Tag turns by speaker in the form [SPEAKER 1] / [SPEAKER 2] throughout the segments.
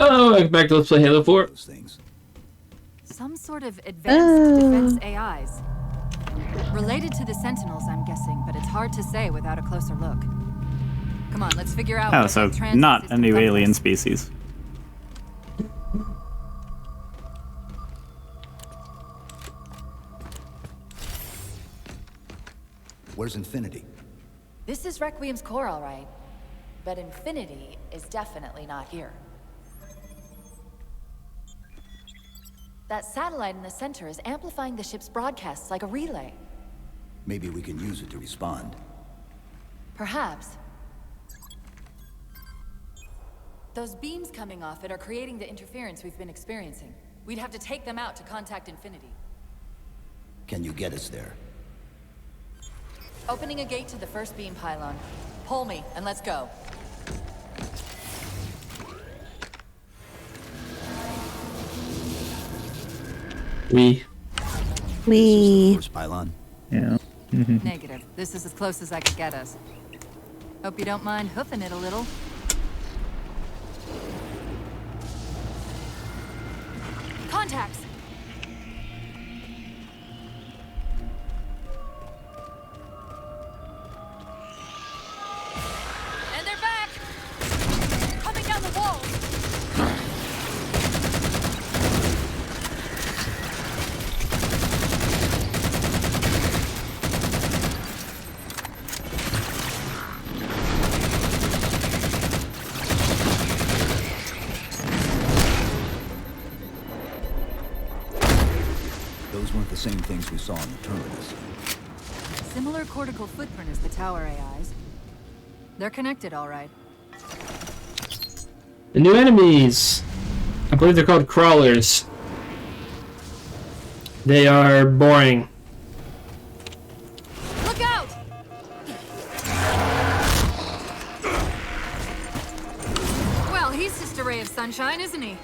[SPEAKER 1] Oh, back to Let's Play Halo 4.
[SPEAKER 2] Those things.
[SPEAKER 3] Some sort of advanced defense AIs. Related to the Sentinels, I'm guessing, but it's hard to say without a closer look. Come on, let's figure out.
[SPEAKER 4] Oh, so not a new alien species.
[SPEAKER 2] Where's Infinity?
[SPEAKER 5] This is Requiem's core, all right. But Infinity is definitely not here. That satellite in the center is amplifying the ship's broadcasts like a relay.
[SPEAKER 2] Maybe we can use it to respond.
[SPEAKER 5] Perhaps. Those beams coming off it are creating the interference we've been experiencing. We'd have to take them out to contact Infinity.
[SPEAKER 2] Can you get us there?
[SPEAKER 5] Opening a gate to the first beam pylon. Pull me, and let's go.
[SPEAKER 1] We.
[SPEAKER 2] First pylon.
[SPEAKER 4] Yeah.
[SPEAKER 3] Negative. This is as close as I could get us. Hope you don't mind hoofing it a little.
[SPEAKER 5] Contacts! And they're back! Coming down the wall!
[SPEAKER 2] Those weren't the same things we saw in the terminus.
[SPEAKER 3] Similar cortical footprint as the tower AIs. They're connected, all right.
[SPEAKER 1] The new enemies. I believe they're called crawlers. They are boring.
[SPEAKER 3] Look out! Well, he's just a ray of sunshine, isn't he?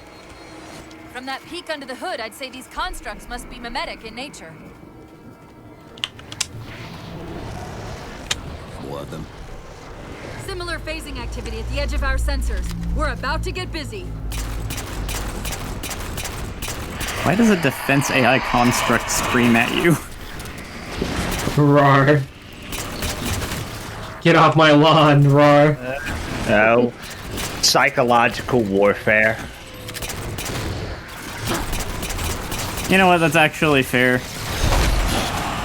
[SPEAKER 5] From that peek under the hood, I'd say these constructs must be mimetic in nature.
[SPEAKER 2] More of them.
[SPEAKER 3] Similar phasing activity at the edge of our sensors. We're about to get busy.
[SPEAKER 4] Why does a defense AI construct scream at you?
[SPEAKER 1] Rar. Get off my lawn, Rar.
[SPEAKER 6] No. Psychological warfare.
[SPEAKER 4] You know what? That's actually fair.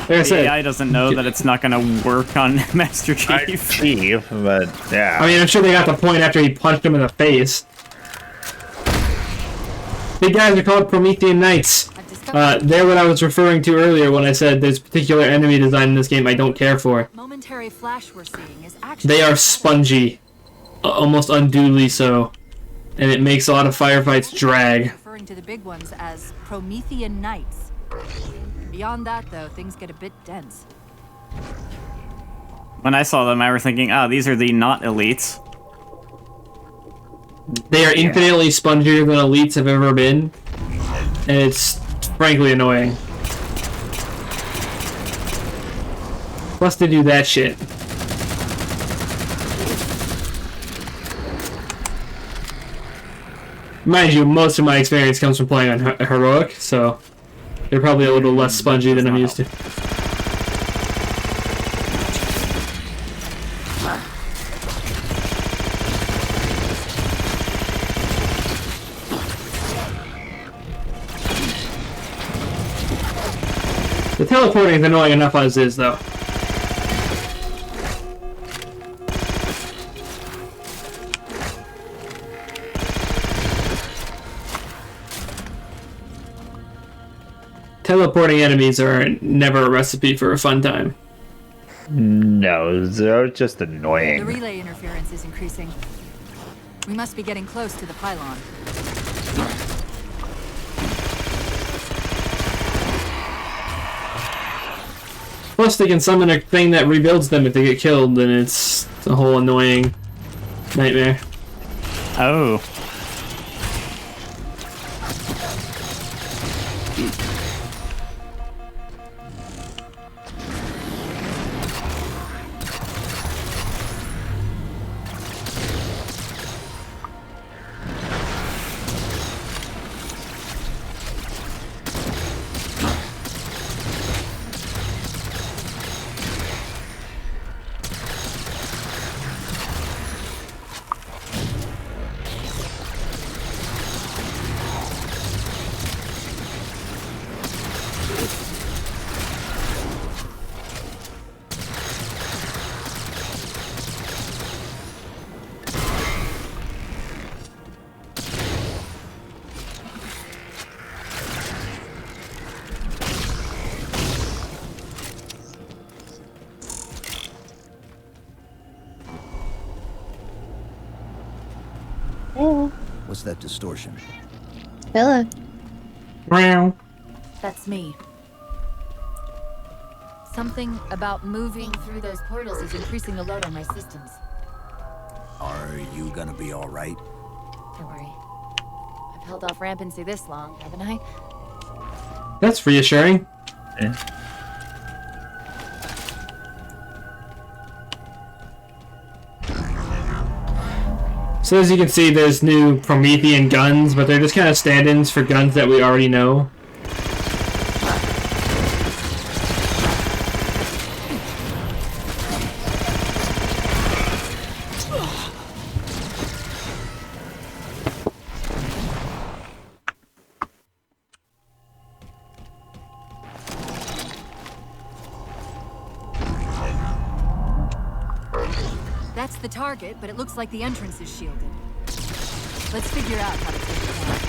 [SPEAKER 1] Like I
[SPEAKER 4] The
[SPEAKER 1] said,
[SPEAKER 4] AI doesn't know that it's not going to work on Master Chief.
[SPEAKER 6] Chief, but yeah.
[SPEAKER 1] I mean, I'm sure they got the point after he punched him in the face. Big guys are called Promethean Knights. They're what I was referring to earlier when I said there's particular enemy design in this game I don't care for.
[SPEAKER 3] Momentary flash we're seeing is actually...
[SPEAKER 1] They are spongy. Almost unduly so. And it makes a lot of firefights drag.
[SPEAKER 3] Referring to the big ones as Promethean Knights. Beyond that, though, things get a bit dense.
[SPEAKER 4] When I saw them, I was thinking, oh, these are the not elites.
[SPEAKER 1] They are infinitely spongier than elites have ever been. And it's frankly annoying. Plus they do that shit. Mind you, most of my experience comes from playing on Heroic, so they're probably a little less spongy than I'm used to. The teleporting is annoying enough as is, though. Teleporting enemies are never a recipe for a fun time.
[SPEAKER 6] No, they're just
[SPEAKER 3] The
[SPEAKER 6] annoying.
[SPEAKER 3] relay interference is increasing. We must be getting close to the pylon.
[SPEAKER 1] Plus, they can summon a thing that rebuilds them if they get killed, and it's a whole annoying nightmare.
[SPEAKER 4] Oh.
[SPEAKER 2] What's that distortion?
[SPEAKER 7] Hello.
[SPEAKER 1] Meow.
[SPEAKER 3] That's me. Something about moving through those portals is increasing the load on my systems.
[SPEAKER 2] Are you gonna be all right?
[SPEAKER 3] Don't worry. I've held off rampancy this long, haven't I?
[SPEAKER 1] That's reassuring.
[SPEAKER 6] Yeah.
[SPEAKER 1] So as you can see, there's new Promethean guns, but they're just kind of stand-ins for guns that we already know.
[SPEAKER 3] That's the target, but it looks like the entrance is shielded. Let's figure out how to take it down.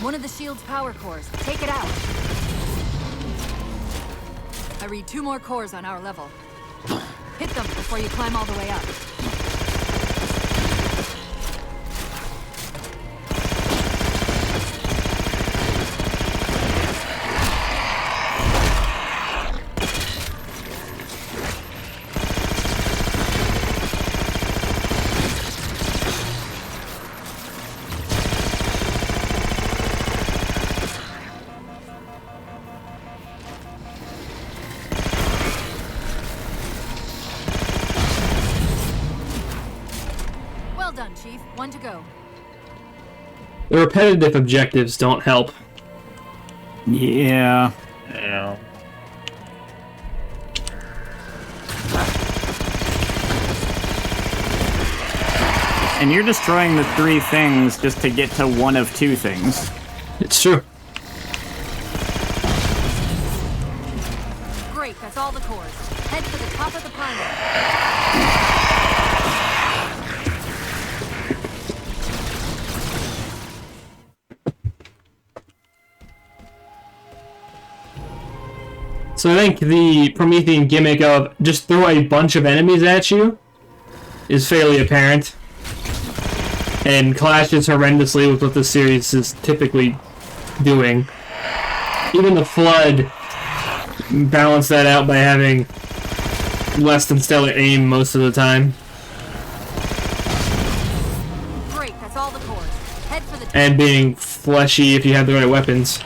[SPEAKER 3] One of the shield's power cores. Take it out. I read 2 more cores on our level. Hit them before you climb all the way up. Well done, Chief. 1 to go.
[SPEAKER 1] The repetitive objectives don't help.
[SPEAKER 4] Yeah.
[SPEAKER 6] Yeah.
[SPEAKER 4] And you're destroying the 3 things just to get to one of 2 things.
[SPEAKER 1] It's true.
[SPEAKER 3] Great, that's all the cores. Head for the top of the pylon.
[SPEAKER 1] So I think the Promethean gimmick of just throw a bunch of enemies at you is fairly apparent, and clashes horrendously with what the series is typically doing. Even the Flood balanced that out by having less than stellar aim most of the time,
[SPEAKER 3] Great, that's all the cores. Head for the
[SPEAKER 1] and being fleshy if you have the right weapons.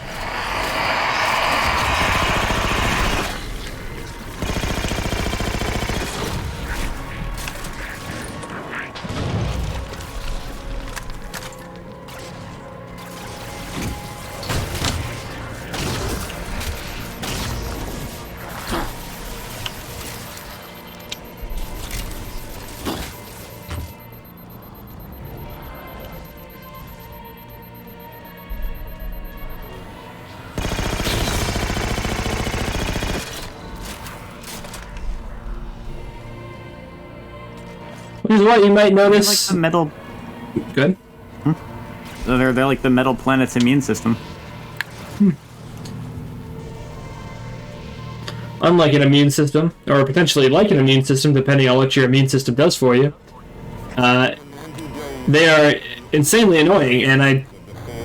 [SPEAKER 1] Which is what you might
[SPEAKER 4] They're like
[SPEAKER 1] notice.
[SPEAKER 4] the metal.
[SPEAKER 1] Good.
[SPEAKER 4] They're like the metal planet's immune system.
[SPEAKER 1] Unlike an immune system, or potentially like an immune system, depending on what your immune system does for you, they are insanely annoying, and I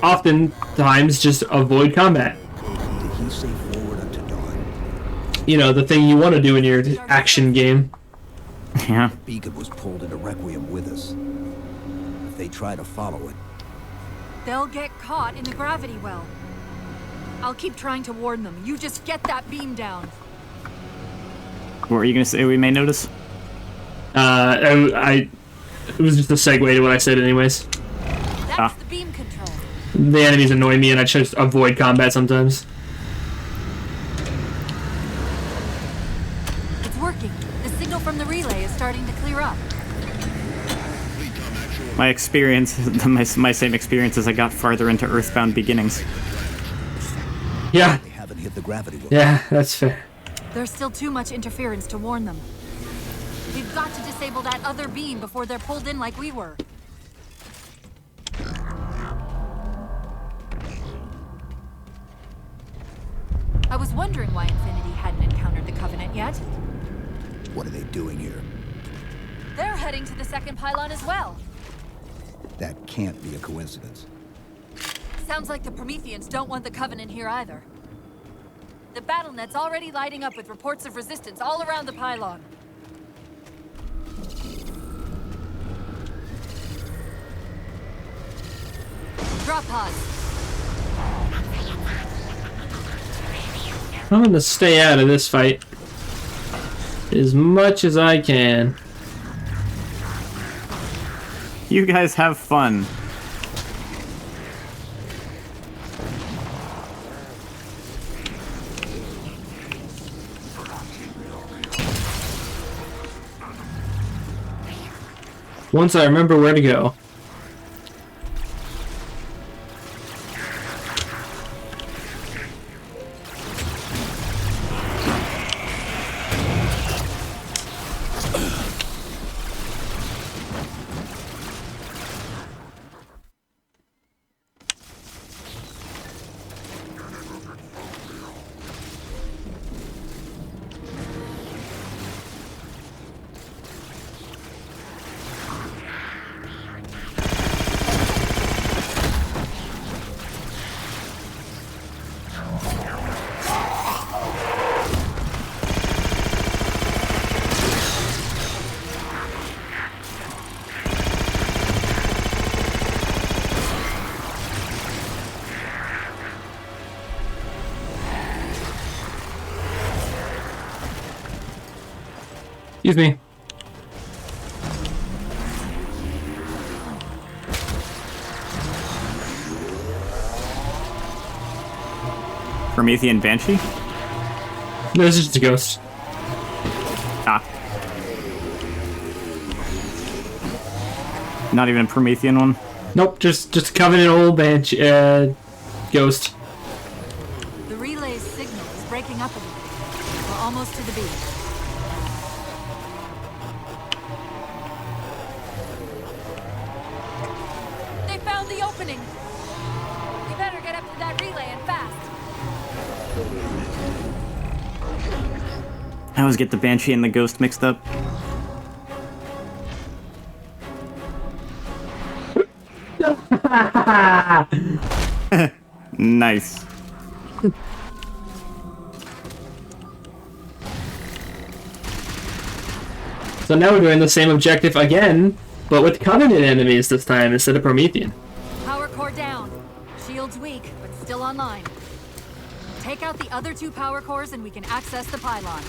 [SPEAKER 1] oftentimes just avoid combat.
[SPEAKER 2] Did he say forward unto dawn?
[SPEAKER 1] You know, the thing you want to do in your action game.
[SPEAKER 4] Yeah.
[SPEAKER 2] Beacon was pulled into Requiem with us. If they try to follow it,
[SPEAKER 3] They'll get caught in the gravity well. I'll keep trying to warn them. You just get that beam down.
[SPEAKER 4] What were you gonna say we may notice?
[SPEAKER 1] It was just a segue to what I said anyways.
[SPEAKER 3] That's the beam control.
[SPEAKER 1] The enemies annoy me and I just avoid combat sometimes.
[SPEAKER 3] It's working. The signal from the relay is starting to clear up.
[SPEAKER 4] My experience, my same experience as I got farther into Earthbound Beginnings.
[SPEAKER 1] Yeah,
[SPEAKER 2] they haven't hit the gravity well.
[SPEAKER 1] yeah, that's fair.
[SPEAKER 3] There's still too much interference to warn them. We've got to disable that other beam before they're pulled in like we were. I was wondering why Infinity hadn't encountered the Covenant yet.
[SPEAKER 2] What are they doing here?
[SPEAKER 3] They're heading to the second pylon as well.
[SPEAKER 2] That can't be a coincidence.
[SPEAKER 3] Sounds like the Prometheans don't want the Covenant here either. The BattleNet's already lighting up with reports of resistance all around the pylon. Drop pods.
[SPEAKER 1] I'm gonna stay out of this fight as much as I can.
[SPEAKER 4] You guys have fun.
[SPEAKER 1] Once I remember where to go. Excuse me.
[SPEAKER 4] Promethean Banshee?
[SPEAKER 1] No, this is just a ghost.
[SPEAKER 4] Ah. Not even a Promethean one?
[SPEAKER 1] Nope, just a Covenant old bench ghost.
[SPEAKER 3] The relay's signal is breaking up a little. We're almost to the beam. They found the opening. We better get up to that relay and fast.
[SPEAKER 4] I always get the Banshee and the Ghost mixed up. Nice.
[SPEAKER 1] So now we're doing the same objective again, but with Covenant enemies this time instead of Promethean.
[SPEAKER 3] Power core down. Shield's weak, but still online. Take out the other two power cores and we can access the pylon.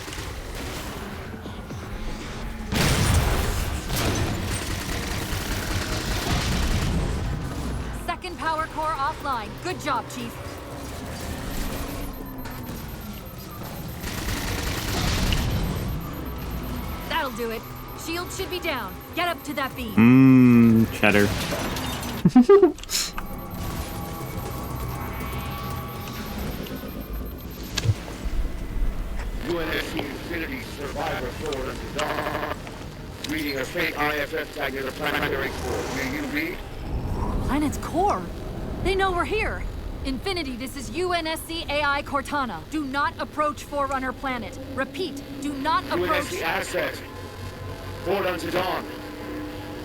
[SPEAKER 3] Second power core offline. Good job, Chief. That'll do it. Shield should be down. Get up to that beam.
[SPEAKER 4] Cheddar.
[SPEAKER 7] UNSC Infinity Survivor Forward Dawn. Reading a faint IFF tag near the planetary core. Will you read?
[SPEAKER 3] Planet's core? They know we're here. Infinity, this is UNSC AI Cortana. Do not approach Forerunner Planet. Repeat, do not approach...
[SPEAKER 7] UNSC Asset. Forward unto Dawn.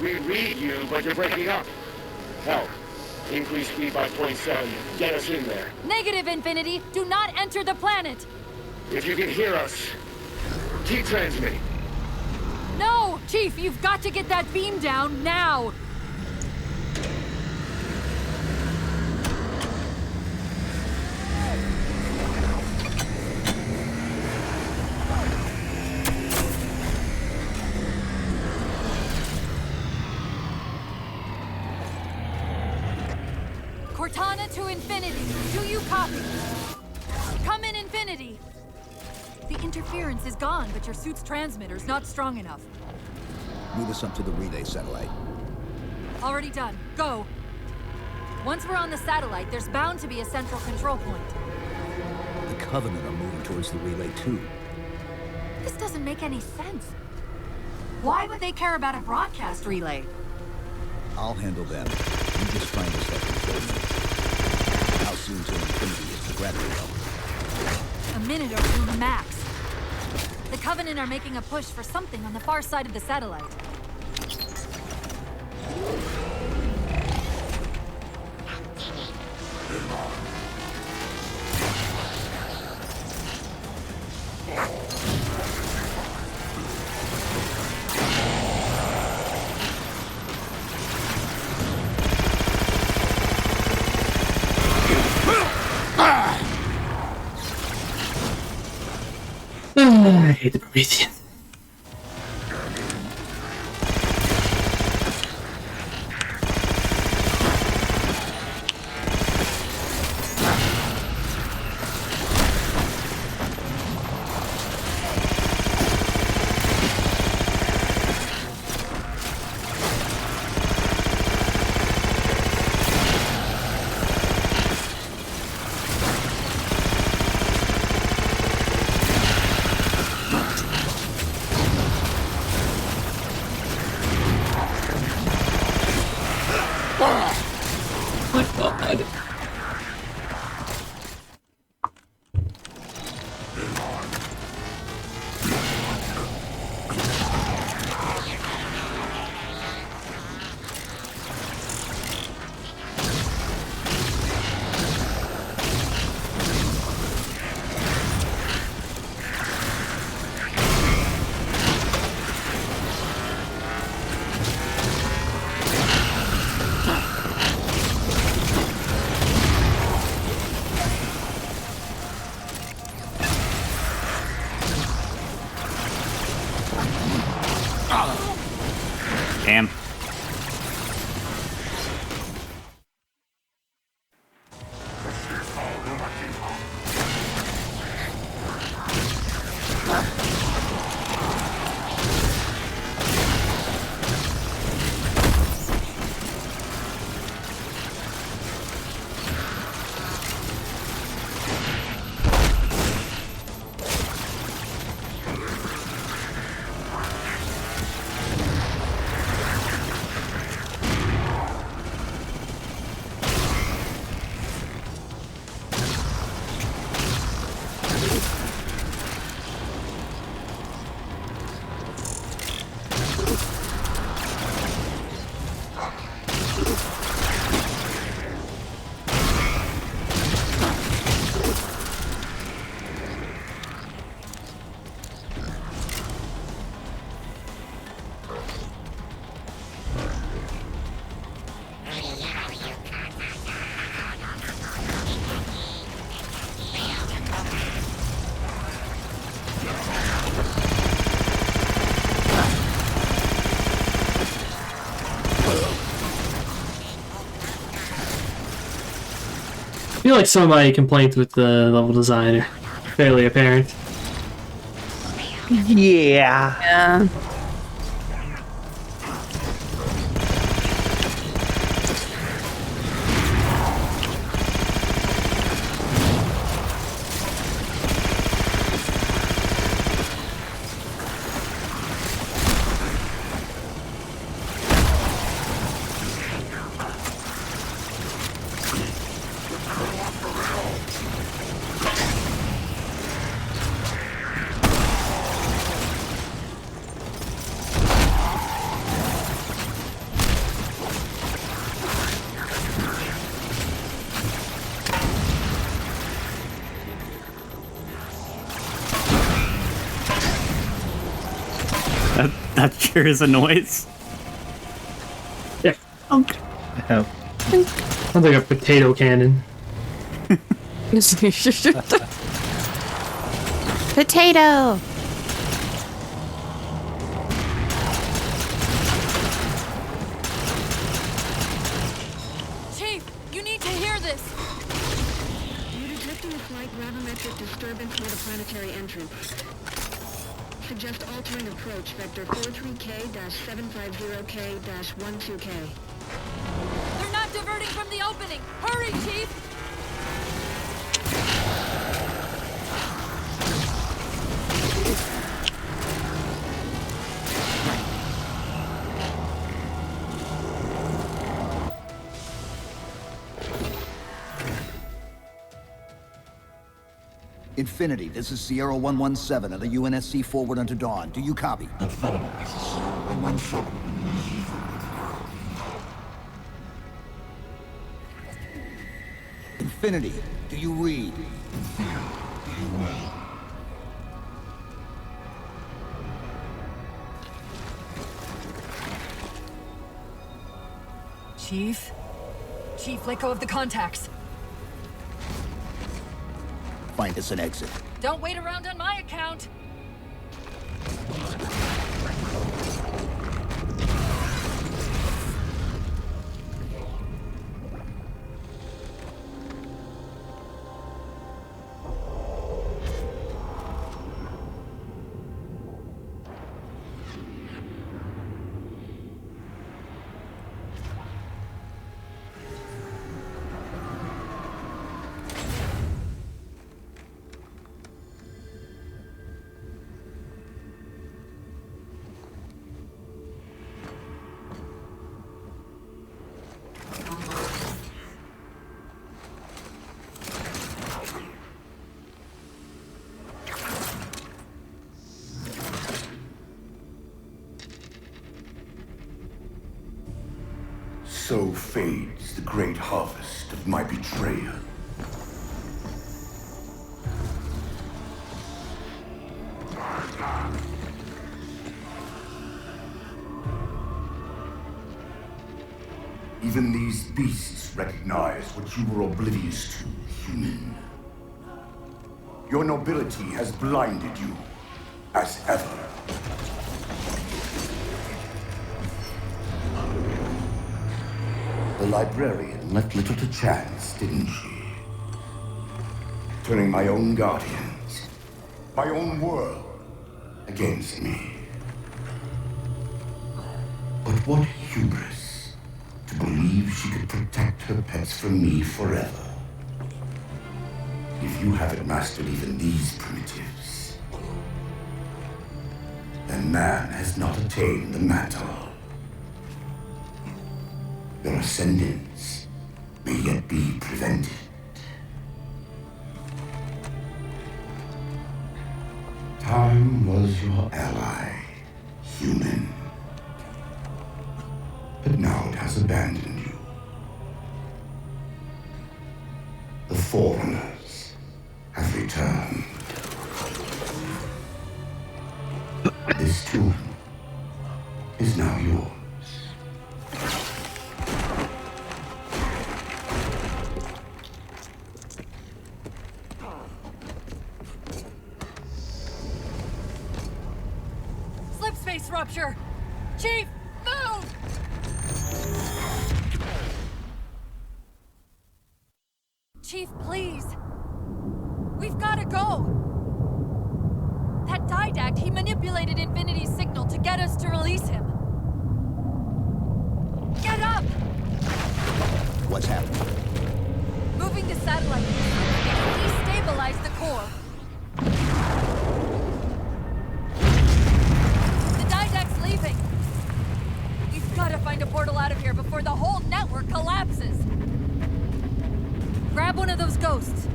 [SPEAKER 7] We read you, but you're breaking up. Help. Increase speed by 0.7. Get us in there.
[SPEAKER 3] Negative, Infinity. Do not enter the planet.
[SPEAKER 7] If you can hear us, keep transmitting.
[SPEAKER 3] No! Chief, you've got to get that beam down now! Cortana to Infinity. Do you copy? Come in, Infinity. The interference is gone, but your suit's transmitter's not strong enough.
[SPEAKER 2] Move us up to the relay satellite.
[SPEAKER 3] Already done. Go. Once we're on the satellite, there's bound to be a central control point.
[SPEAKER 2] The Covenant are moving towards the relay too.
[SPEAKER 3] This doesn't make any sense. Why would they care about a broadcast relay?
[SPEAKER 2] I'll handle them. You just find us that control unit. How soon till infinity is the gravity level?
[SPEAKER 3] A minute or two max. The Covenant are making a push for something on the far side of the satellite.
[SPEAKER 1] I hate the Promethean.
[SPEAKER 4] Damn.
[SPEAKER 1] I feel like some of my complaints with the level design are fairly apparent.
[SPEAKER 6] Yeah.
[SPEAKER 8] Yeah.
[SPEAKER 4] That sure is a noise.
[SPEAKER 1] Yeah.
[SPEAKER 4] Okay.
[SPEAKER 6] Oh.
[SPEAKER 1] Sounds like a potato cannon.
[SPEAKER 8] Potato.
[SPEAKER 3] Chief, you need to hear this.
[SPEAKER 9] You're detecting a slight gravimetric disturbance near the planetary entrance. Suggest altering approach vector 43K-750K-12K.
[SPEAKER 3] They're not diverting from the opening. Hurry, Chief!
[SPEAKER 2] Infinity, this is Sierra 117 of the UNSC forward unto dawn. Do you copy? Infinity, do you read?
[SPEAKER 3] Chief? Chief, let go of the contacts.
[SPEAKER 2] Find us an exit.
[SPEAKER 3] Don't wait around on my account.
[SPEAKER 7] So fades the great harvest of my betrayal. Even these beasts recognize what you were oblivious to, human. Your nobility has blinded you, as ever. The librarian left little to chance, didn't she? Turning my own guardians, my own world, against me. But what hubris to believe she could protect her pets from me forever. If you haven't mastered even these primitives, then man has not attained the mantle. Their ascendance may yet be prevented. Time was your ally, human. But now it has abandoned you. The Forerunners have returned. This tomb is now yours.
[SPEAKER 3] Slipspace rupture! Chief, move! Chief, please. We've got to go. That Didact, he manipulated Infinity's signal to get us to release him. Get up!
[SPEAKER 2] What's happening?
[SPEAKER 3] Moving the satellite destabilized the core. The Didact's leaving. We've got to find a portal out of here before the whole network collapses. Grab one of those ghosts.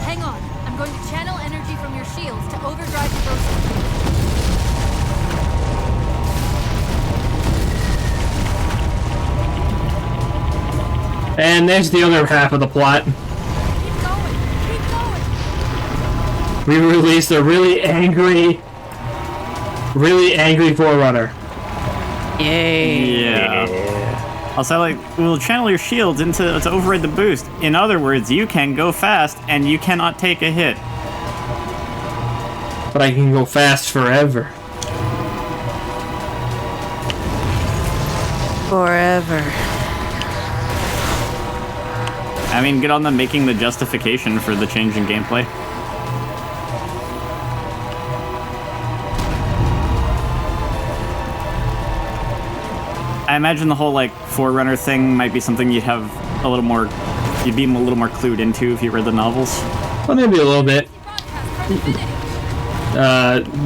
[SPEAKER 3] Hang on. I'm going to channel energy from your shields to overdrive the ghost.
[SPEAKER 1] And there's the other half of the plot.
[SPEAKER 3] Keep going. Keep going.
[SPEAKER 1] We released a really angry Forerunner.
[SPEAKER 8] Yay.
[SPEAKER 4] Yeah. Also, like, we'll channel your shields to override the boost. In other words, you can go fast, and you cannot take a hit.
[SPEAKER 1] But I can go fast forever.
[SPEAKER 8] Forever.
[SPEAKER 4] I mean, good on them making the justification for the change in gameplay. I imagine the whole, like, Forerunner thing might be something you'd have a little more... You'd be a little more clued into if you read the novels.
[SPEAKER 1] Well, maybe a little bit.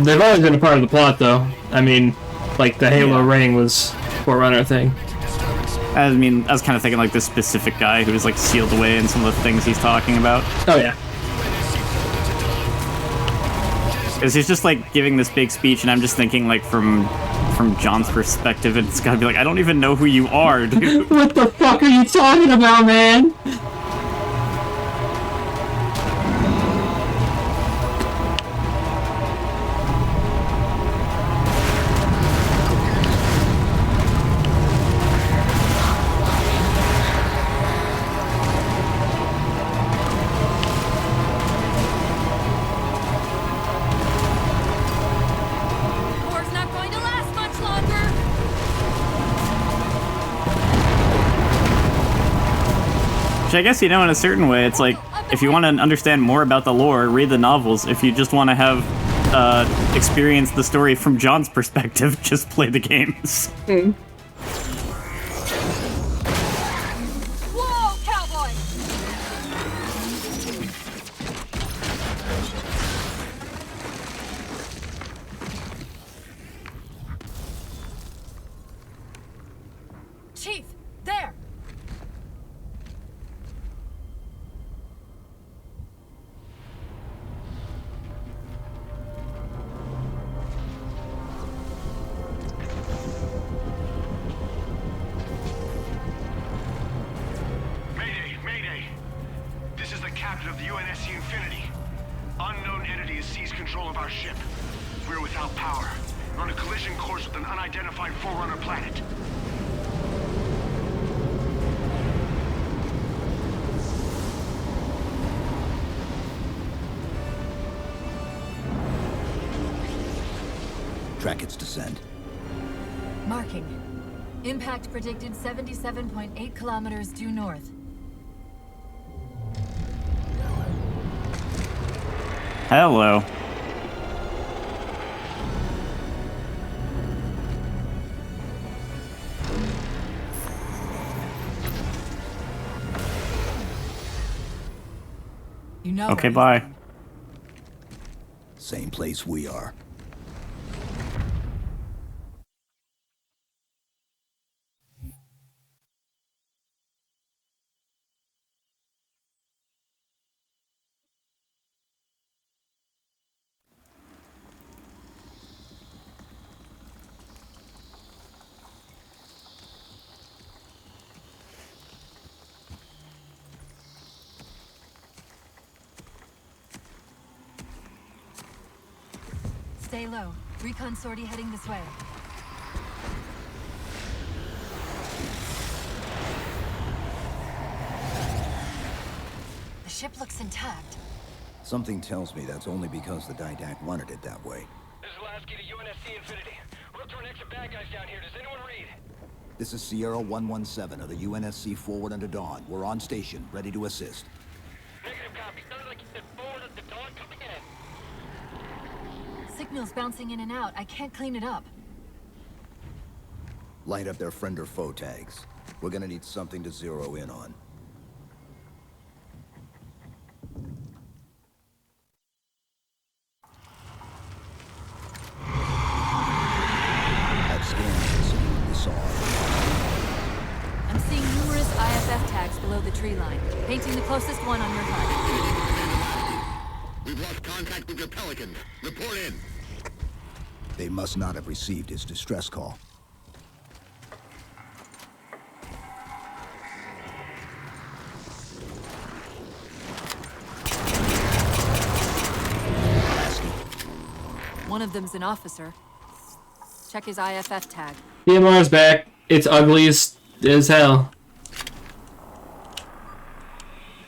[SPEAKER 1] They've always been a part of the plot, though. I mean, like, the Halo ring was Forerunner thing.
[SPEAKER 4] I mean, I was kind of thinking, like, this specific guy who was, like, sealed away in some of the things he's talking about.
[SPEAKER 1] Oh, yeah.
[SPEAKER 4] Because he's just like giving this big speech, and I'm just thinking like from John's perspective, and it's gotta be like, I don't even know who you are, dude.
[SPEAKER 1] What the fuck are you talking about, man?
[SPEAKER 3] War's not going to last much longer.
[SPEAKER 4] Which I guess, you know, in a certain way, it's like, if you want to understand more about the lore, read the novels. If you just want to have experience the story from John's perspective, just play the games.
[SPEAKER 3] Whoa, cowboy! Chief, there!
[SPEAKER 7] Mayday, Mayday! This is the captain of the UNSC Infinity. Unknown entity has seized control of our ship. We're without power. We're on a collision course with an unidentified Forerunner planet.
[SPEAKER 2] Track its descent.
[SPEAKER 3] Marking. Impact predicted 77.8 kilometers due north.
[SPEAKER 4] Hello.
[SPEAKER 3] You know
[SPEAKER 4] Okay,
[SPEAKER 3] where he's
[SPEAKER 4] bye.
[SPEAKER 2] Same place we are.
[SPEAKER 3] Stay low. Recon sortie heading this way. The ship looks intact.
[SPEAKER 2] Something tells me that's only because the Didact wanted it that way.
[SPEAKER 7] This is Lasky to UNSC Infinity. We're up to an extra bad guys down here. Does anyone read?
[SPEAKER 2] This is Sierra 117 of the UNSC Forward Under Dawn. We're on station, ready to assist.
[SPEAKER 7] Negative copy. Sounded like you said forward at the dawn coming in.
[SPEAKER 3] Signal's bouncing in and out. I can't clean it up.
[SPEAKER 2] Light up their friend or foe tags. We're gonna need something to zero in on. That scan is what we saw.
[SPEAKER 3] I'm seeing numerous IFF tags below the tree line. Painting the closest one on your HUD.
[SPEAKER 7] We've lost contact with your Pelican. Report in.
[SPEAKER 2] They must not have received his distress call.
[SPEAKER 3] One of them's an officer. Check his IFF tag.
[SPEAKER 1] DMR's back. It's ugly as hell.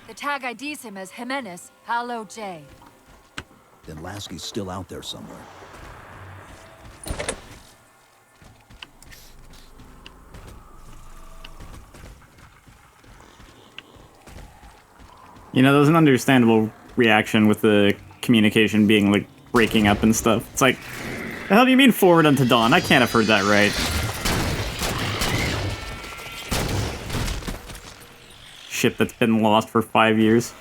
[SPEAKER 3] The tag IDs him as Jimenez, Halo J.
[SPEAKER 2] Then Lasky's still out there somewhere.
[SPEAKER 4] You know, that was an understandable reaction with the communication being, like, breaking up and stuff. It's like, the hell do you mean forward unto dawn? I can't have heard that right. Ship that's been lost for 5 years.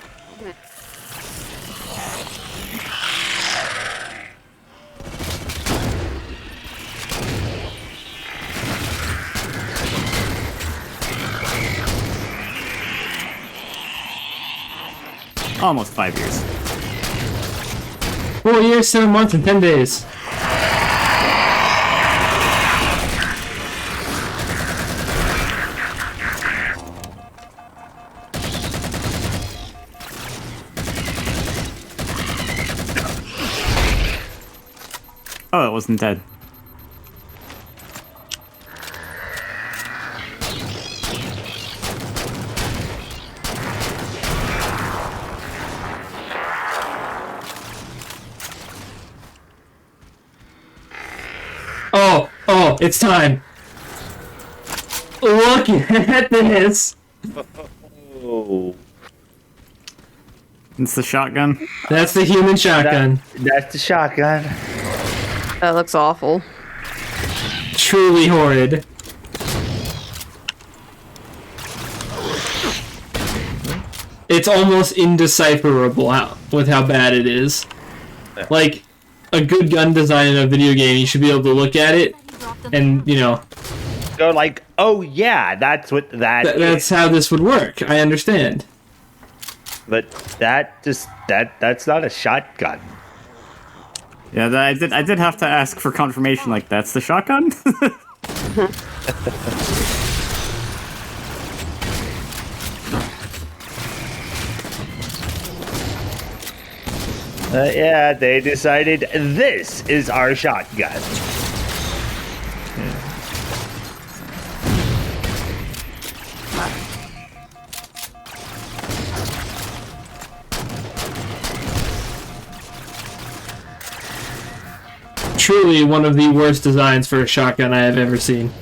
[SPEAKER 4] Almost 5 years.
[SPEAKER 1] 4 years, 7 months, and 10 days.
[SPEAKER 4] Oh, it wasn't dead.
[SPEAKER 1] Oh, it's time. Look at this.
[SPEAKER 6] Oh,
[SPEAKER 4] It's the shotgun.
[SPEAKER 1] That's the human shotgun.
[SPEAKER 6] that's the shotgun.
[SPEAKER 8] That looks awful.
[SPEAKER 1] Truly horrid. It's almost indecipherable with how bad it is. Like, a good gun design in a video game, you should be able to look at it and, you know...
[SPEAKER 6] Go like, oh yeah, that's what
[SPEAKER 1] That's how this would work. I understand.
[SPEAKER 6] But that's not a shotgun.
[SPEAKER 4] Yeah, I did have to ask for confirmation. Like, that's the shotgun.
[SPEAKER 6] Yeah, they decided this is our shotgun.
[SPEAKER 1] Truly one of the worst designs for a shotgun I have ever seen.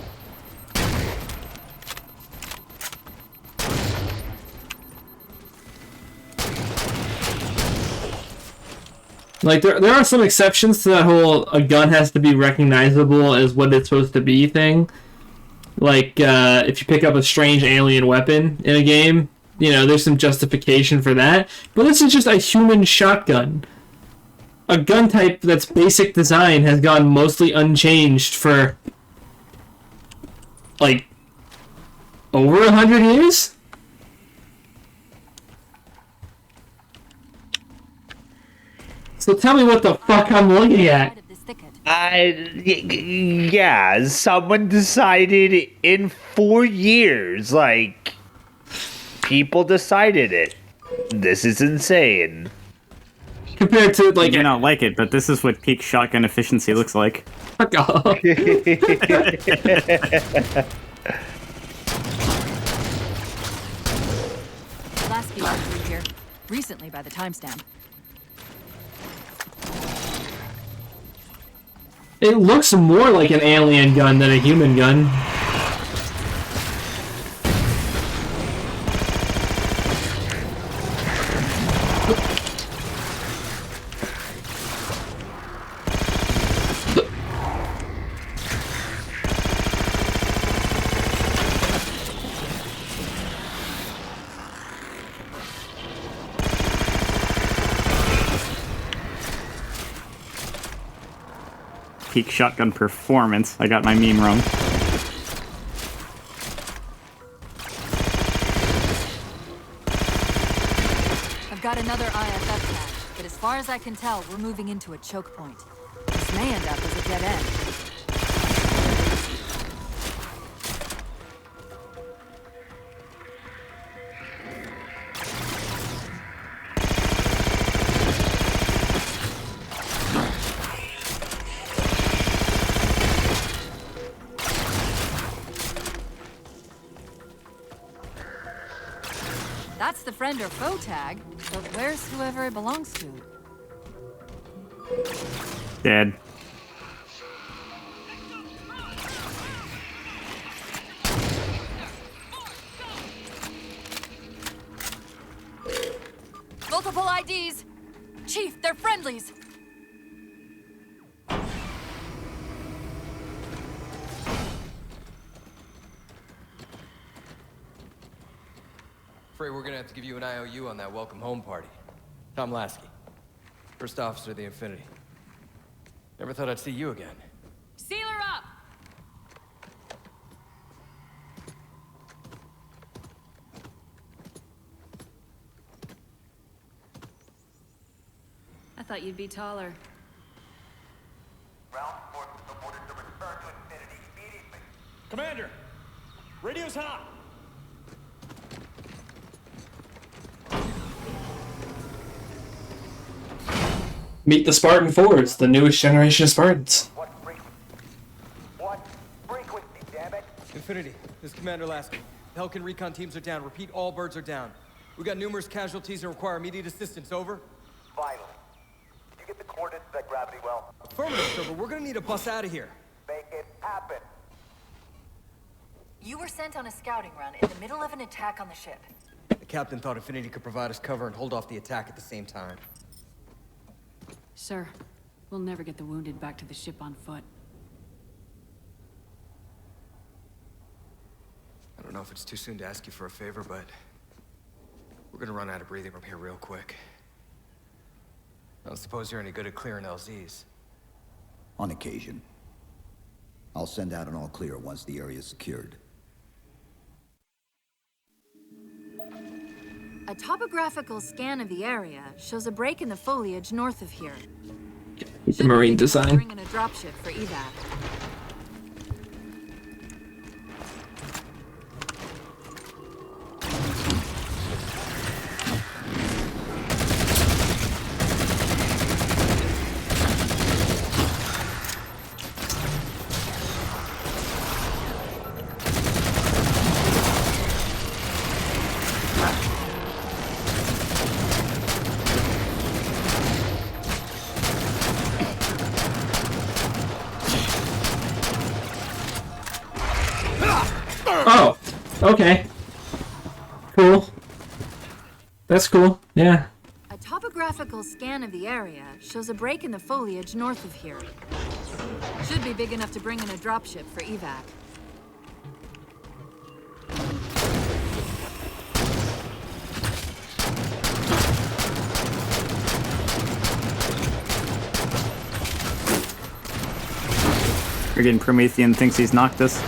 [SPEAKER 1] Like, there are some exceptions to that whole a gun has to be recognizable as what it's supposed to be thing. Like, if you pick up a strange alien weapon in a game, you know, there's some justification for that. But this is just a human shotgun. A gun type that's basic design has gone mostly unchanged for, like, over 100 years? So tell me what the fuck I'm looking at.
[SPEAKER 6] Yeah, someone decided in 4 years, like, people decided it. This is insane.
[SPEAKER 1] Compared to, like...
[SPEAKER 4] You do not like it, but this is what peak shotgun efficiency looks like.
[SPEAKER 1] Fuck off.
[SPEAKER 3] Last few went through here. Recently by the timestamp.
[SPEAKER 1] It looks more like an alien gun than a human gun.
[SPEAKER 4] Peak shotgun performance. I got my meme wrong.
[SPEAKER 3] I've got another IFF tag, but as far as I can tell, we're moving into a choke point. This may end up as a dead end. That's the friend or foe tag, but where's whoever it belongs to?
[SPEAKER 4] Dead.
[SPEAKER 3] Multiple IDs! Chief, they're friendlies!
[SPEAKER 10] Afraid we're gonna have to give you an IOU on that welcome home party. Tom Lasky, first officer of the Infinity. Never thought I'd see you again.
[SPEAKER 3] Sealer up! I thought you'd be taller.
[SPEAKER 7] Ground forces ordered to return to Infinity immediately.
[SPEAKER 6] Commander, radio's hot.
[SPEAKER 1] Meet the Spartan 4s, the newest generation of Spartans.
[SPEAKER 7] What frequency, damn it?
[SPEAKER 10] Infinity, this is Commander Lasky. Pelican recon teams are down. Repeat, all birds are down. We got numerous casualties and require immediate assistance. Over.
[SPEAKER 7] Vital. Did you get the coordinates of that gravity well?
[SPEAKER 10] Affirmative, sir, but we're gonna need a bus out of here.
[SPEAKER 7] Make it happen.
[SPEAKER 5] You were sent on a scouting run in the middle of an attack on the ship.
[SPEAKER 10] The captain thought Infinity could provide us cover and hold off the attack at the same time.
[SPEAKER 11] Sir, we'll never get the wounded back to the ship on foot.
[SPEAKER 10] I don't know if it's too soon to ask you for a favor, but we're gonna run out of breathing room here real quick. I don't suppose you're any good at clearing LZs.
[SPEAKER 2] On occasion. I'll send out an all clear once the area is secured.
[SPEAKER 3] A topographical scan of the area shows a break in the foliage north of here.
[SPEAKER 1] The marine design.
[SPEAKER 3] Bring in a dropship for evac.
[SPEAKER 1] Oh, okay. Cool. That's cool, yeah.
[SPEAKER 3] A topographical scan of the area shows a break in the foliage north of here. Should be big enough to bring in a dropship for evac.
[SPEAKER 4] Friggin' Promethean thinks he's Noctis.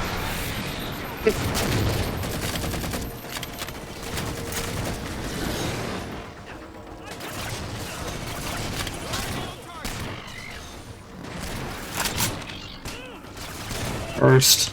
[SPEAKER 1] First.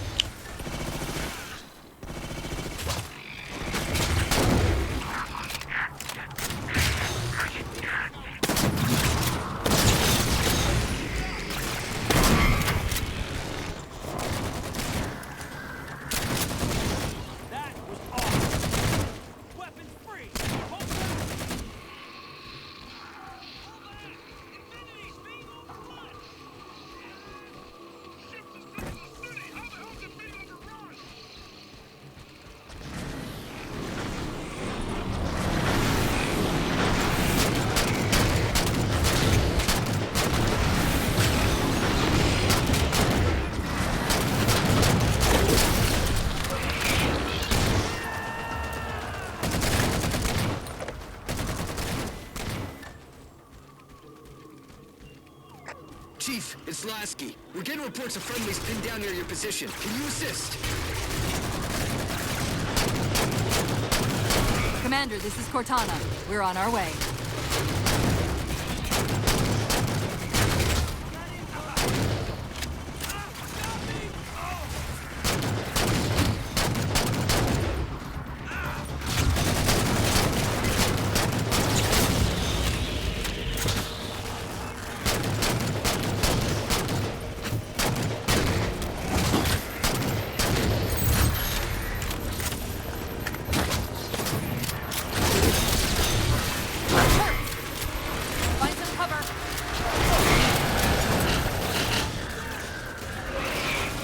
[SPEAKER 12] Chief, it's Lasky. We're getting reports of friendlies pinned down near your position. Can you assist?
[SPEAKER 3] Commander, this is Cortana. We're on our way.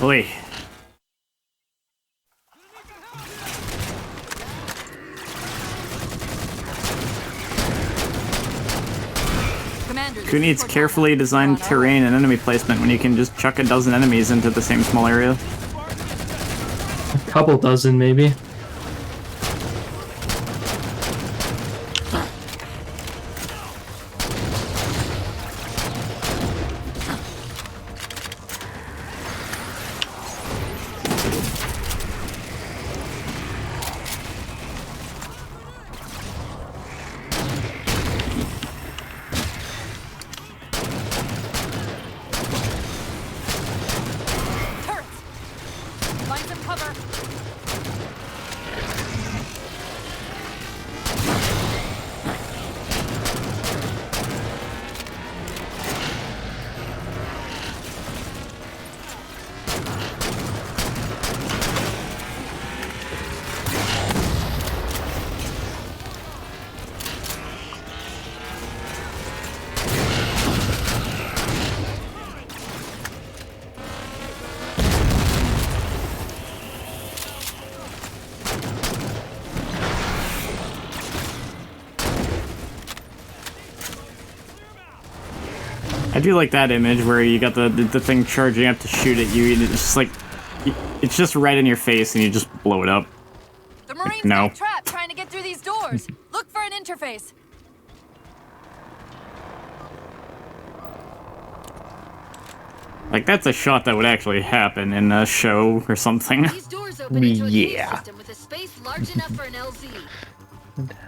[SPEAKER 4] Boy. Who needs carefully designed terrain and enemy placement when you can just chuck a dozen enemies into the same small area?
[SPEAKER 1] A couple dozen, maybe.
[SPEAKER 4] I do like that image where you got the thing charging up to shoot at you, and it's just like, it's just right in your face, and you just blow it up.
[SPEAKER 3] The Marines
[SPEAKER 4] No.
[SPEAKER 3] got trapped trying to get through these doors. Look for an interface.
[SPEAKER 4] Like, that's a shot that would actually happen in a show or something.
[SPEAKER 9] These doors open into a cave
[SPEAKER 6] Yeah.
[SPEAKER 9] system with a space large enough for an LZ.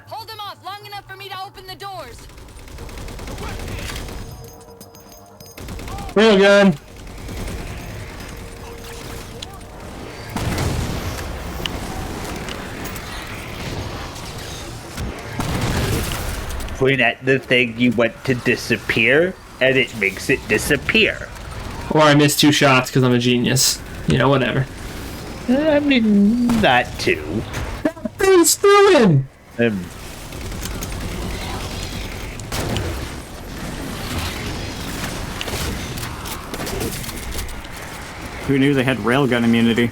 [SPEAKER 3] Hold them off long enough for me to open the doors.
[SPEAKER 1] Railgun.
[SPEAKER 6] Point at the thing you want to disappear, and it makes it disappear.
[SPEAKER 1] Or I missed 2 shots because I'm a genius. You know, whatever.
[SPEAKER 6] I mean, that too.
[SPEAKER 1] Thing's through him!
[SPEAKER 4] Who knew they had railgun immunity?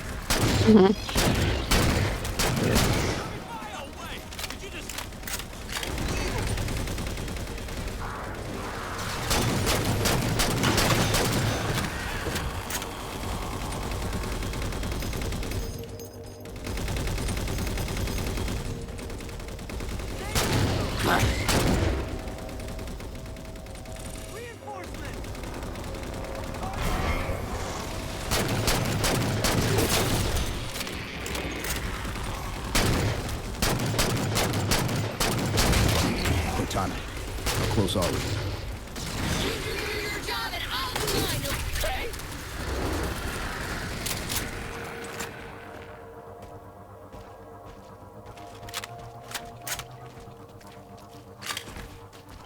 [SPEAKER 2] Cortana, how close are we?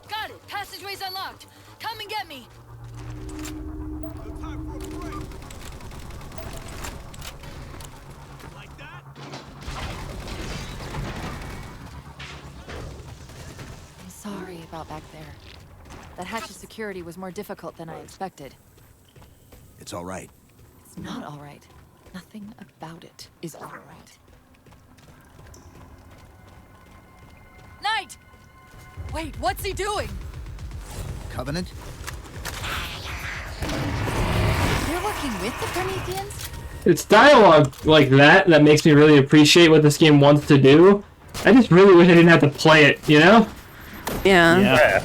[SPEAKER 3] Got it. Passageway's unlocked. Come and get me. I'm sorry about back there. That hatch of security was more difficult than I expected.
[SPEAKER 2] It's all right.
[SPEAKER 3] It's not all right. Nothing about it is all right. Knight! Wait, what's he doing?
[SPEAKER 2] Covenant?
[SPEAKER 3] You're working with the Prometheans?
[SPEAKER 1] It's dialogue like that makes me really appreciate what this game wants to do. I just really wish I didn't have to play it, you know?
[SPEAKER 8] Yeah.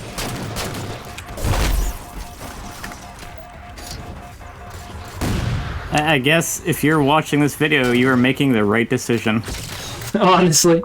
[SPEAKER 4] I guess if you're watching this video, you are making the right decision.
[SPEAKER 1] Honestly.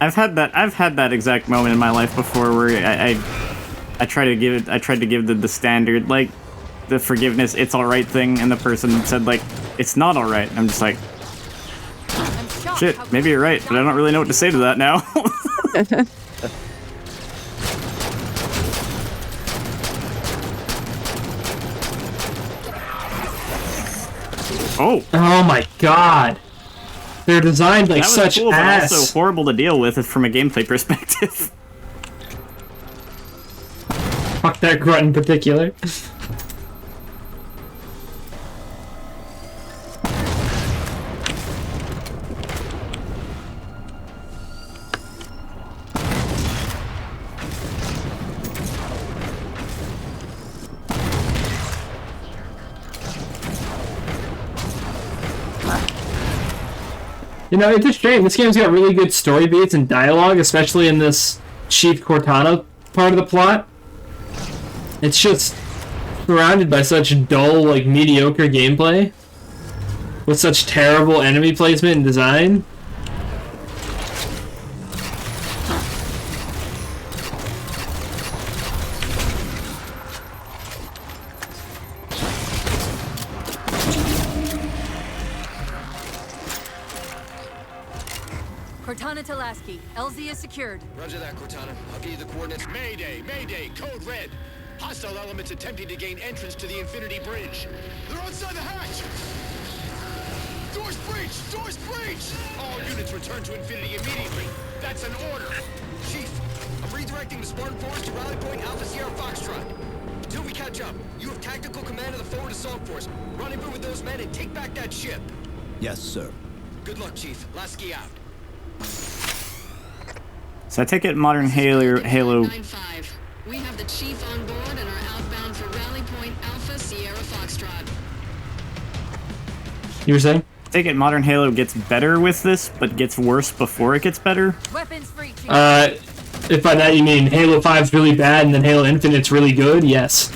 [SPEAKER 4] I've had that exact moment in my life before where I tried to give the standard, like, the forgiveness, it's alright thing, and the person said, like, it's not alright. I'm just like, shit, maybe you're right, but I don't really know what to say to that now. Oh
[SPEAKER 1] my god. They're designed like
[SPEAKER 4] that was
[SPEAKER 1] such
[SPEAKER 4] cool,
[SPEAKER 1] ass.
[SPEAKER 4] but also horrible to deal with from a gameplay perspective.
[SPEAKER 1] Fuck that grunt in particular. You know, it's a shame. This game's got really good story beats and dialogue, especially in this Chief Cortana part of the plot. It's just surrounded by such dull, like, mediocre gameplay with such terrible enemy placement and design.
[SPEAKER 3] Cortana to Lasky. LZ is secured.
[SPEAKER 12] Roger that, Cortana. I'll give you the coordinates. Mayday! Mayday! Code red! Hostile elements attempting to gain entrance to the Infinity Bridge. They're outside the hatch! Doors breached! Doors breached! All units return to Infinity immediately. That's an order. Chief, I'm redirecting the Spartan Force to Rally Point Alpha Sierra Foxtrot. Until we catch up, you have tactical command of the forward assault force. Rendezvous with those men and take back that ship.
[SPEAKER 2] Yes, sir.
[SPEAKER 12] Good luck, Chief. Lasky out.
[SPEAKER 4] So I take it modern Halo.
[SPEAKER 9] 9-5. We have the Chief on board and are outbound for Rally Point Alpha Sierra Foxtrot.
[SPEAKER 1] You were saying?
[SPEAKER 4] I take it modern Halo gets better with this, but gets worse before it gets better.
[SPEAKER 3] Weapons free, Chief.
[SPEAKER 1] If by that you mean Halo 5's really bad and then Halo Infinite's really good, yes.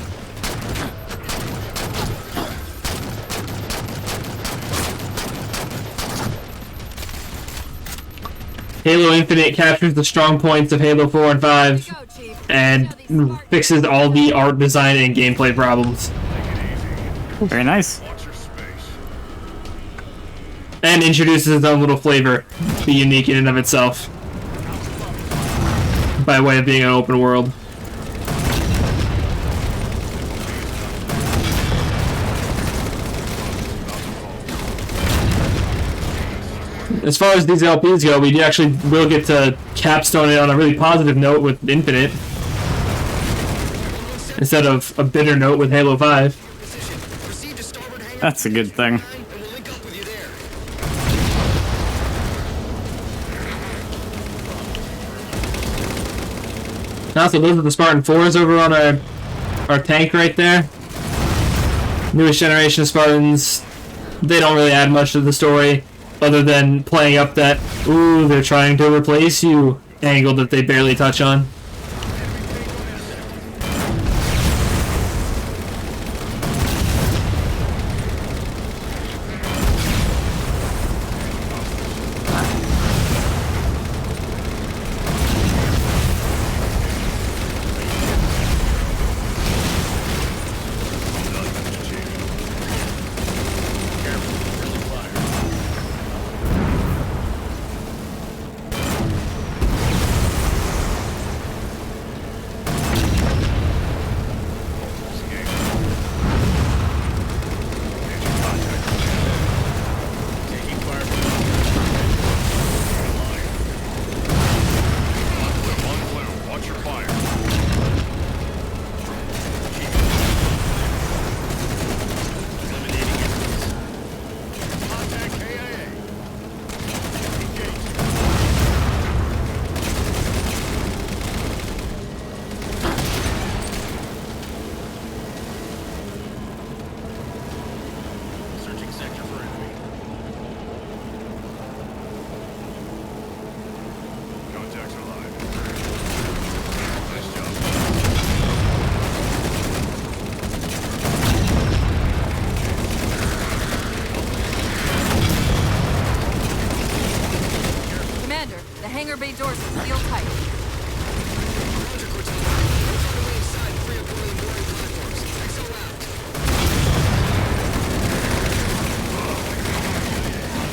[SPEAKER 1] Halo Infinite captures the strong points of Halo 4 and 5 and fixes all the art design and gameplay problems.
[SPEAKER 4] Very nice.
[SPEAKER 1] And introduces its own little flavor, be unique in and of itself, by way of being an open world. As far as these LPs go, we actually will get to capstone it on a really positive note with Infinite, instead of a bitter note with Halo 5.
[SPEAKER 4] That's a good thing.
[SPEAKER 1] Also, those are the Spartan 4s over on our tank right there. Newest generation of Spartans. They don't really add much to the story, other than playing up that, ooh, they're trying to replace you angle that they barely touch on.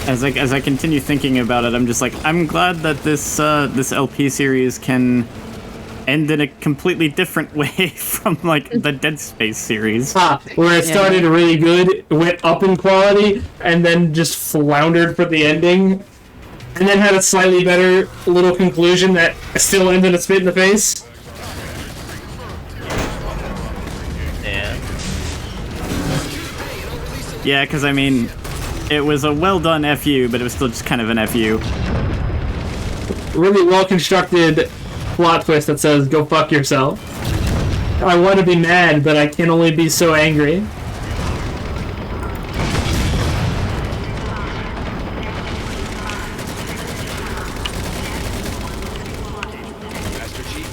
[SPEAKER 4] As I continue thinking about it, I'm just like, I'm glad that this this LP series can end in a completely different way from like the Dead Space series.
[SPEAKER 1] Where it started really good, went up in quality, and then just floundered for the ending, and then had a slightly better little conclusion that still ended a spit in the face.
[SPEAKER 4] Yeah, because I mean, it was a well-done FU, but it was still just kind of an FU.
[SPEAKER 1] Really well-constructed plot twist that says, go fuck yourself. I want to be mad, but I can only be so angry.
[SPEAKER 13] Master Chief,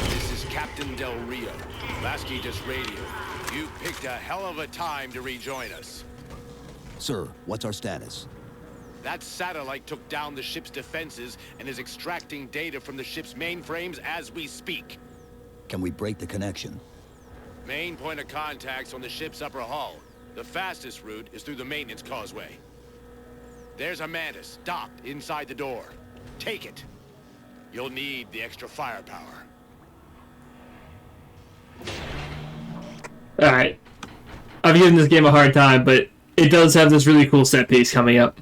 [SPEAKER 13] this is Captain Del Rio. Lasky just radioed. You picked a hell of a time to rejoin us.
[SPEAKER 2] Sir, what's our status?
[SPEAKER 13] That satellite took down the ship's defenses and is extracting data from the ship's mainframes as we speak.
[SPEAKER 2] Can we break the connection?
[SPEAKER 13] Main point of contact's on the ship's upper hull. The fastest route is through the maintenance causeway. There's a Mantis docked inside the door. Take it. You'll need the extra firepower.
[SPEAKER 1] Alright. I've given this game a hard time, but it does have this really cool set piece coming up.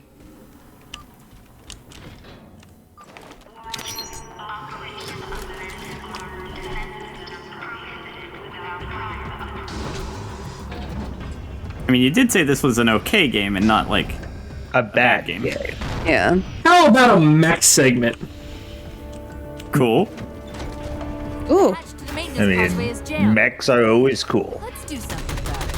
[SPEAKER 4] I mean, you did say this was an okay game and not, like,
[SPEAKER 6] a bad
[SPEAKER 4] game.
[SPEAKER 8] Yeah.
[SPEAKER 1] How about a mech segment?
[SPEAKER 4] Cool.
[SPEAKER 8] Ooh.
[SPEAKER 6] I mean, mechs are always cool.
[SPEAKER 3] Let's do something about it.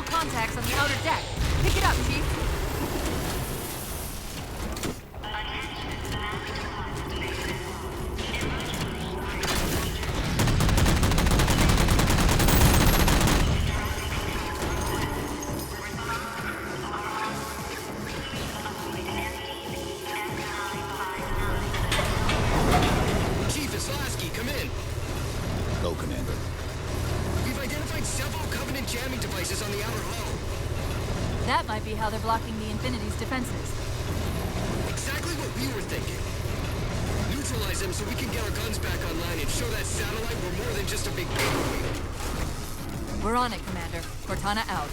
[SPEAKER 3] Contacts on the outer deck. Pick it up, Chief.
[SPEAKER 12] Chief, it's Lasky. Come in.
[SPEAKER 2] Go, Commander.
[SPEAKER 12] We've identified several Covenant jamming devices on the outer hull.
[SPEAKER 3] That might be how they're blocking the Infinity's defenses.
[SPEAKER 12] Exactly what we were thinking. Neutralize them so we can get our guns back online and show that satellite we're more than just a big paperweight.
[SPEAKER 3] We're on it, Commander. Cortana out.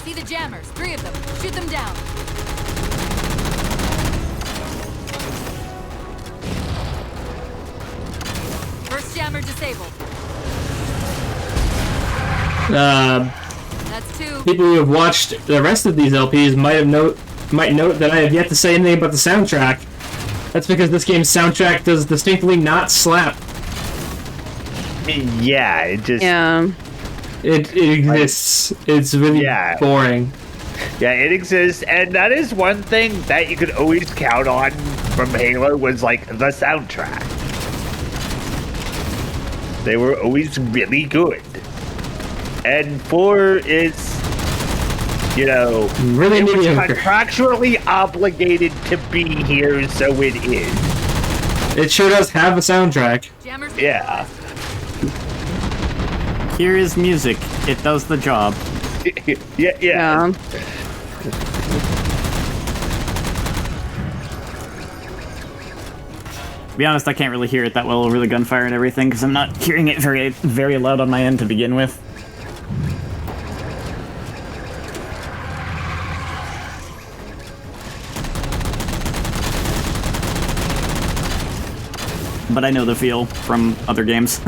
[SPEAKER 3] See the jammers. 3 of them. Shoot them down. First jammer disabled. That's 2.
[SPEAKER 1] People who have watched the rest of these LPs might note that I have yet to say anything about the soundtrack. That's because this game's soundtrack does distinctly not slap.
[SPEAKER 6] Yeah, it just...
[SPEAKER 8] Yeah.
[SPEAKER 1] It exists. It's really boring.
[SPEAKER 6] Yeah, it exists, and that is one thing that you could always count on from Halo was, like, the soundtrack. They were always really good. And 4 is, you know,
[SPEAKER 1] really
[SPEAKER 6] it was
[SPEAKER 1] mediocre.
[SPEAKER 6] contractually obligated to be here, so it is.
[SPEAKER 1] It sure does have a soundtrack.
[SPEAKER 6] Yeah.
[SPEAKER 4] Here is music. It does the job.
[SPEAKER 6] Yeah.
[SPEAKER 4] To be honest, I can't really hear it that well over the gunfire and everything, because I'm not hearing it very, very loud on my end to begin with. But I know the feel from other games.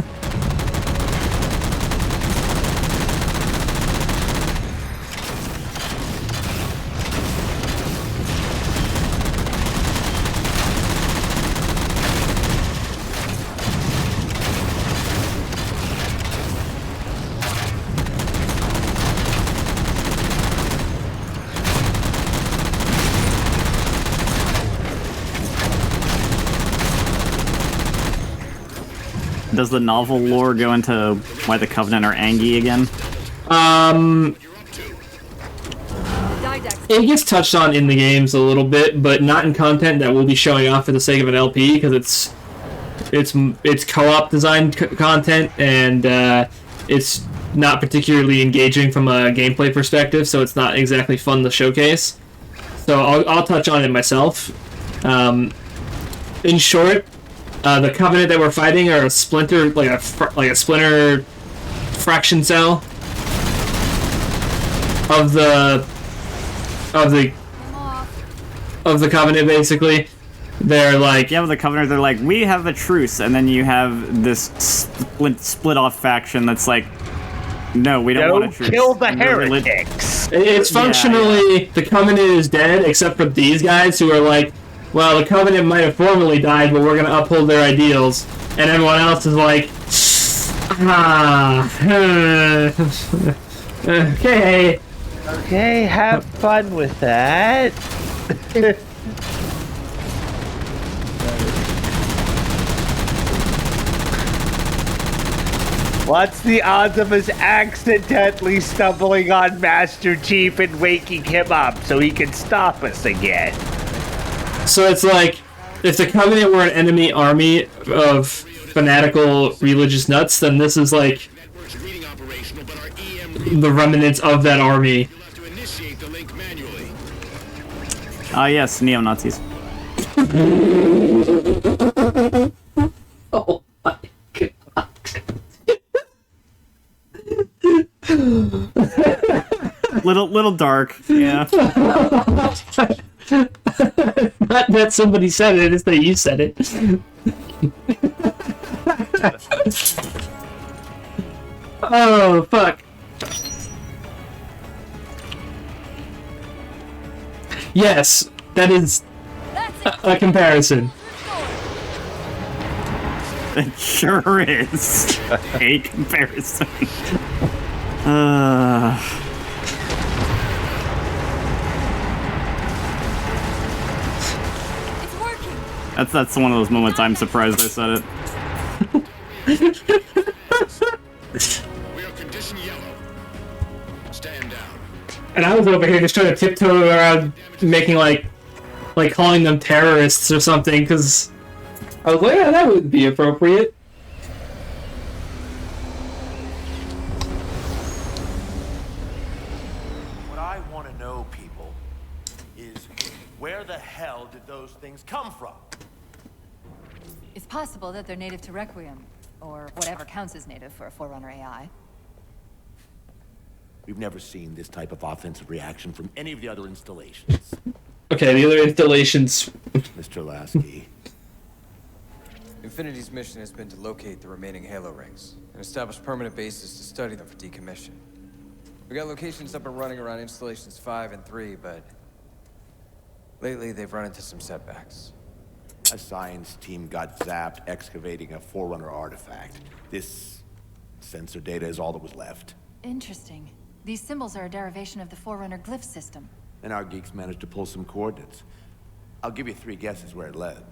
[SPEAKER 4] does the novel lore go into why the Covenant are Angie again?
[SPEAKER 1] It gets touched on in the games a little bit, but not in content that we'll be showing off for the sake of an LP, because it's co-op designed content, and it's not particularly engaging from a gameplay perspective, so it's not exactly fun to showcase. So I'll touch on it myself. In short, the Covenant that we're fighting are a splinter, like a splinter fraction cell of the Covenant, basically. They're like,
[SPEAKER 4] yeah, with the Covenant, they're like, we have a truce, and then you have this split off faction that's like, no, we don't want a truce.
[SPEAKER 6] Kill the heretics.
[SPEAKER 1] It's functionally the Covenant is dead, except for these guys who are like, well, the Covenant might have formerly died, but we're gonna uphold their ideals, and everyone else is like, okay.
[SPEAKER 6] Okay, have fun with that. What's the odds of us accidentally stumbling on Master Chief and waking him up so he can stop us again?
[SPEAKER 1] So it's like, if the Covenant were an enemy army of fanatical religious nuts, then this is like the remnants of that army.
[SPEAKER 4] Yes, neo-Nazis.
[SPEAKER 1] Oh my god.
[SPEAKER 4] little dark, yeah.
[SPEAKER 1] Not that somebody said it, it's that you said it. Oh, fuck. Yes, that is a comparison.
[SPEAKER 4] It sure is a comparison. That's one of those moments I'm surprised I said it.
[SPEAKER 13] We are condition yellow. Stand down.
[SPEAKER 1] And I was over here just trying to tiptoe around making like calling them terrorists or something, because I was like, yeah, that would be appropriate.
[SPEAKER 14] What I want to know, people, is where the hell did those things come from?
[SPEAKER 3] It's possible that they're native to Requiem, or whatever counts as native for a Forerunner AI.
[SPEAKER 14] We've never seen this type of offensive reaction from any of the other installations.
[SPEAKER 1] Okay, the other installations.
[SPEAKER 14] Mr. Lasky.
[SPEAKER 10] Infinity's mission has been to locate the remaining Halo rings and establish permanent bases to study them for decommission. We got locations up and running around installations 5 and 3, but lately they've run into some setbacks.
[SPEAKER 14] A science team got zapped excavating a Forerunner artifact. This sensor data is all that was left.
[SPEAKER 3] Interesting. These symbols are a derivation of the Forerunner glyph system.
[SPEAKER 14] And our geeks managed to pull some coordinates. I'll give you 3 guesses where it led.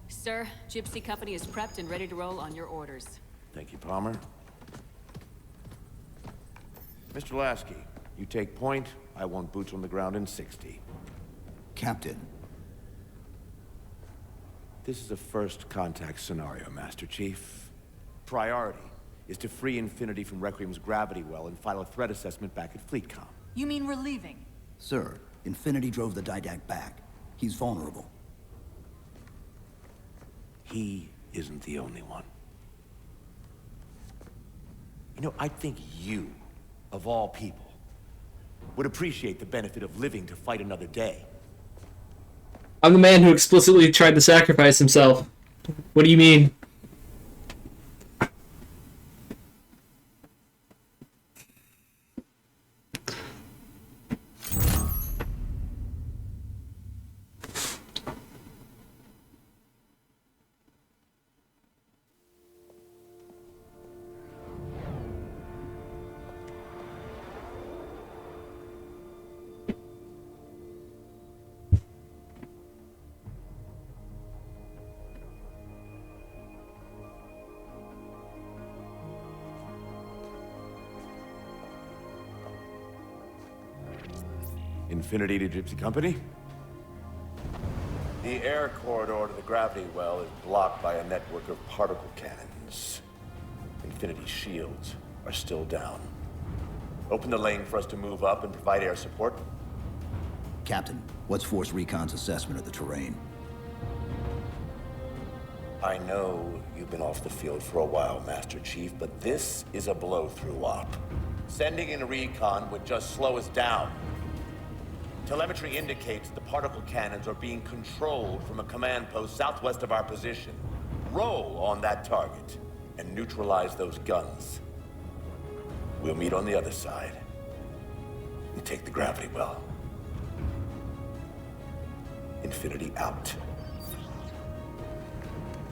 [SPEAKER 11] Sir, Gypsy Company is prepped and ready to roll on your orders.
[SPEAKER 14] Thank you, Palmer. Mr. Lasky, you take point. I want boots on the ground in 60.
[SPEAKER 2] Captain.
[SPEAKER 14] This is a first contact scenario, Master Chief. Priority is to free Infinity from Requiem's gravity well and file a threat assessment back at FleetCom.
[SPEAKER 3] You mean we're leaving?
[SPEAKER 2] Sir, Infinity drove the Didact back. He's vulnerable.
[SPEAKER 14] He isn't the only one. You know, I think you, of all people, would appreciate the benefit of living to fight another day.
[SPEAKER 1] I'm the man who explicitly tried to sacrifice himself. What do you mean?
[SPEAKER 14] Infinity to Gypsy Company? The air corridor to the gravity well is blocked by a network of particle cannons. Infinity's shields are still down. Open the lane for us to move up and provide air support.
[SPEAKER 2] Captain, what's Force Recon's assessment of the terrain?
[SPEAKER 14] I know you've been off the field for a while, Master Chief, but this is a blow-through op. Sending in recon would just slow us down. Telemetry indicates the particle cannons are being controlled from a command post southwest of our position. Roll on that target and neutralize those guns. We'll meet on the other side and take the gravity well. Infinity out.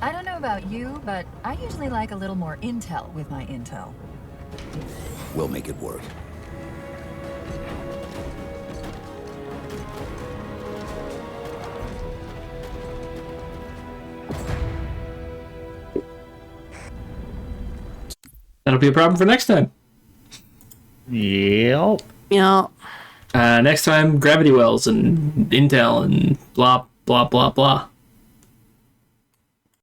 [SPEAKER 3] I don't know about you, but I usually like a little more intel with my intel.
[SPEAKER 2] We'll make it work.
[SPEAKER 1] That'll be a problem for next time.
[SPEAKER 6] Yep.
[SPEAKER 8] Yeah.
[SPEAKER 1] Next time, gravity wells and intel and blah, blah, blah, blah.